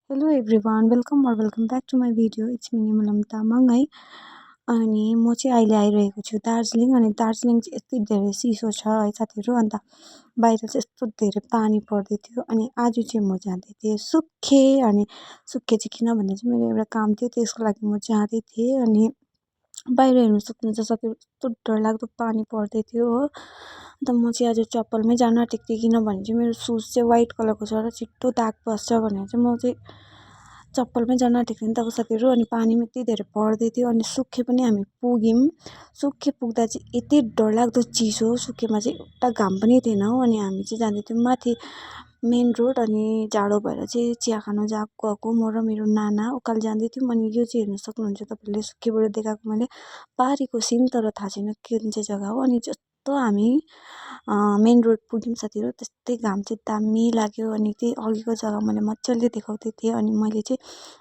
Hello everyone welcome back to my video it's me Nimlam Tamang है। अनि म चाहिँ अहिले आइरहेको छु दार्जिलिङ। अनि दार्जिलिङ चाहिँ यति धेरै चिसो छ है साथीहरू। अन्त बाहिर चाहिँ यस्तो धेरै पानी पर्दै थियो। अनि आज चाहिँ म जाँदै थिएँ सुखे। अनि सुखे चाहिँ किन भन्दा चाहिँ मेरो एउटा काम थियो, त्यसको लागि म जाँदै थिएँ। अनि बाहिर हेर्नु सक्नुहुन्छ साथीहरू, यस्तो डरलाग्दो पानी पर्दै थियो हो। अन्त म चाहिँ आज चप्पलमै जान आँटेको थिएँ, किनभने चाहिँ मेरो सुज चाहिँ वाइट कलरको छ र छिट्टो दाग बस्छ भनेर चाहिँ म चाहिँ चप्पलमै जान आँटेको थिएँ नि त साथीहरू। अनि पानी पनि यति धेरै पर्दै थियो। अनि सुखे पनि हामी पुग्यौँ। सुखे पुग्दा चाहिँ यति डरलाग्दो चिसो, सुखेमा चाहिँ एउटा घाम पनि थिएन हो। अनि हामी चाहिँ जाँदै थियौँ माथि मेन रोड। अनि जाडो भएर चाहिँ चिया खानु गएको म र मेरो नाना उकालो जाँदै थियौँ। अनि यो चाहिँ हेर्नु सक्नुहुन्छ तपाईँले, सुकेबाट देखाएको मैले पारीको सिन, तर थाहा छैन कुन चाहिँ जग्गा हो। अनि जस्तो हामी मेन रोड पुग्यौँ साथीहरू, त्यस्तै घाम चाहिँ दामी लाग्यो। अनि त्यही अघिको जग्गा मैले मजाले देखाउँदै थिएँ। अनि मैले चाहिँ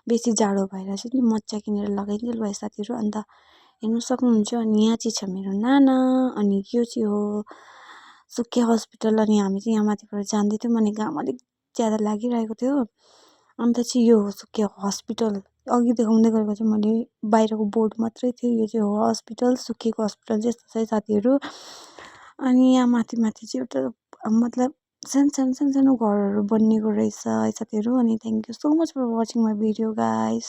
बेसी जाडो भएर चाहिँ नि मोजा किनेर लगाइदिनु भएँ साथीहरू। अन्त हेर्नु सक्नुहुन्छ। अनि यहाँ चाहिँ छ मेरो नाना। अनि यो चाहिँ हो सुके हस्पिटल। अनि हामी चाहिँ यहाँ माथिबाट जाँदै थियौँ। अनि घाम अलिक ज्यादा लागिरहेको थियो। अन्त चाहिँ यो हो सुके हस्पिटल। अघि देखाउँदै गरेको चाहिँ मैले बाहिरको बोर्ड मात्रै थियो, यो चाहिँ हो हस्पिटल, सुकेको हस्पिटल चाहिँ यस्तो छ है साथीहरू। अनि यहाँ माथि माथि चाहिँ एउटा मतलब सानो सानो घरहरू बनिएको रहेछ है साथीहरू। अनि thank you so much for watching my video guys.